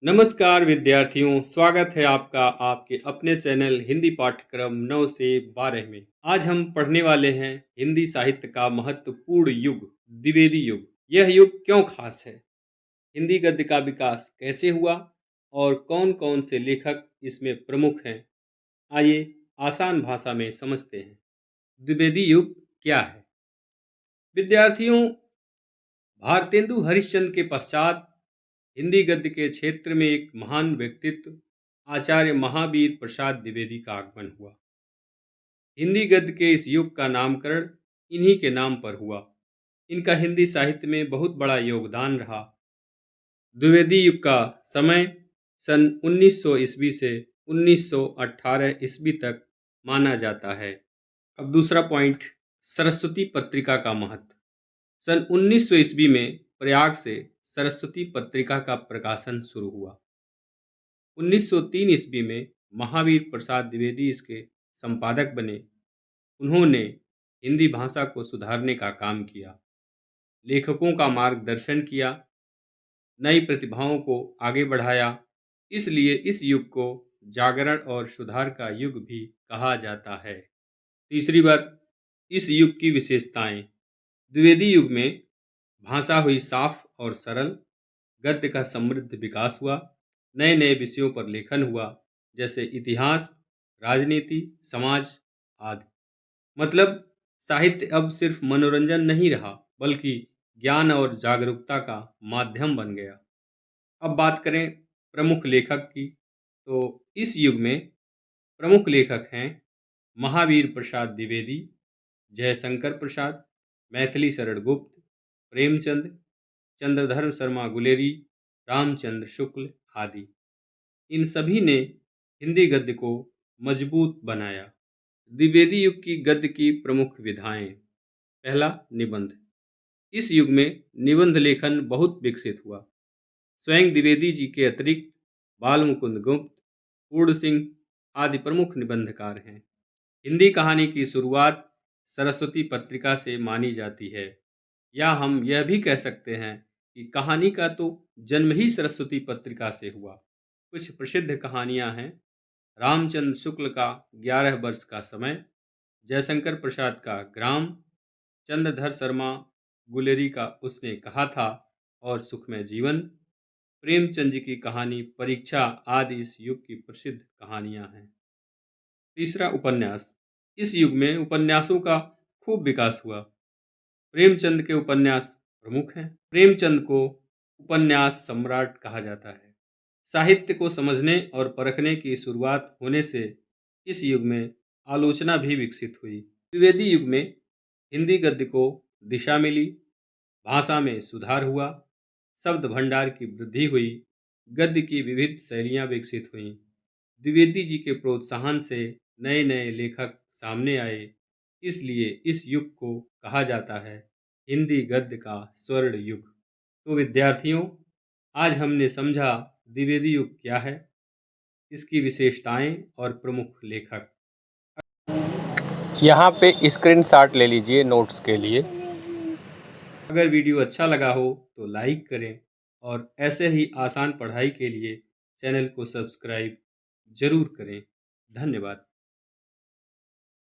नमस्कार विद्यार्थियों, स्वागत है आपका आपके अपने चैनल हिंदी पाठ्यक्रम 9 से 12 में। आज हम पढ़ने वाले हैं हिंदी साहित्य का महत्वपूर्ण युग, द्विवेदी युग। यह युग क्यों खास है? हिंदी गद्य का विकास कैसे हुआ और कौन-कौन से लेखक इसमें प्रमुख हैं? आइए आसान भाषा में समझते हैं। द्विवेदी युग क्या है? विद्यार्थियों, भारतेंदु हरिश्चंद्र के पश्चात हिंदी गद्य के क्षेत्र में एक महान व्यक्तित्व आचार्य महावीर प्रसाद द्विवेदी का आगमन हुआ। हिंदी गद्य के इस युग का नामकरण इन्हीं के नाम पर हुआ। इनका हिंदी साहित्य में बहुत बड़ा योगदान रहा। द्विवेदी युग का समय सन 1900 ईस्वी से 1918 ईस्वी तक माना जाता है। अब दूसरा पॉइंट, सरस्वती पत्रिका का महत्व। सन 1900 ईस्वी में प्रयाग से सरस्वती पत्रिका का प्रकाशन शुरू हुआ। 1903 ईस्वी में महावीर प्रसाद द्विवेदी इसके संपादक बने। उन्होंने हिंदी भाषा को सुधारने का काम किया, लेखकों का मार्गदर्शन किया, नई प्रतिभाओं को आगे बढ़ाया। इसलिए इस युग को जागरण और सुधार का युग भी कहा जाता है। तीसरी बात, इस युग की विशेषताएं। द्विवेदी युग में भाषा हुई साफ और सरल, गद्य का समृद्ध विकास हुआ, नए नए विषयों पर लेखन हुआ, जैसे इतिहास, राजनीति, समाज आदि। मतलब साहित्य अब सिर्फ मनोरंजन नहीं रहा, बल्कि ज्ञान और जागरूकता का माध्यम बन गया। अब बात करें प्रमुख लेखक की, तो इस युग में प्रमुख लेखक हैं महावीर प्रसाद द्विवेदी, जयशंकर प्रसाद, मैथिली शरण गुप्त, प्रेमचंद, चंद्रधर शर्मा गुलेरी, रामचंद्र शुक्ल आदि। इन सभी ने हिंदी गद्य को मजबूत बनाया। द्विवेदी युग की गद्य की प्रमुख विधाएं। पहला, निबंध। इस युग में निबंध लेखन बहुत विकसित हुआ। स्वयं द्विवेदी जी के अतिरिक्त बालमुकुंद गुप्त, पूर्ण सिंह आदि प्रमुख निबंधकार हैं। हिंदी कहानी की शुरुआत सरस्वती पत्रिका से मानी जाती है, या हम यह भी कह सकते हैं कि कहानी का तो जन्म ही सरस्वती पत्रिका से हुआ। कुछ प्रसिद्ध कहानियां हैं। रामचंद्र शुक्ल का 11 वर्ष का समय, जयशंकर प्रसाद का ग्राम, चंद्रधर शर्मा गुलेरी का उसने कहा था और सुखमय जीवन, प्रेमचंद जी की कहानी परीक्षा आदि इस युग की प्रसिद्ध कहानियां हैं। तीसरा, उपन्यास। इस युग में उपन्यासों का खूब विकास हुआ। प्रेमचंद के उपन्यास प्रमुख हैं। प्रेमचंद को उपन्यास सम्राट कहा जाता है। साहित्य को समझने और परखने की शुरुआत होने से इस युग में आलोचना भी विकसित हुई। द्विवेदी युग में हिंदी गद्य को दिशा मिली, भाषा में सुधार हुआ, शब्द भंडार की वृद्धि हुई, गद्य की विविध शैलियाँ विकसित हुईं। द्विवेदी जी के प्रोत्साहन से नए नए लेखक सामने आए। इसलिए इस युग को कहा जाता है हिंदी गद्य का स्वर्ण युग। तो विद्यार्थियों, आज हमने समझा द्विवेदी युग क्या है, इसकी विशेषताएं और प्रमुख लेखक। यहाँ पे स्क्रीनशॉट ले लीजिए नोट्स के लिए। अगर वीडियो अच्छा लगा हो तो लाइक करें और ऐसे ही आसान पढ़ाई के लिए चैनल को सब्सक्राइब जरूर करें। धन्यवाद।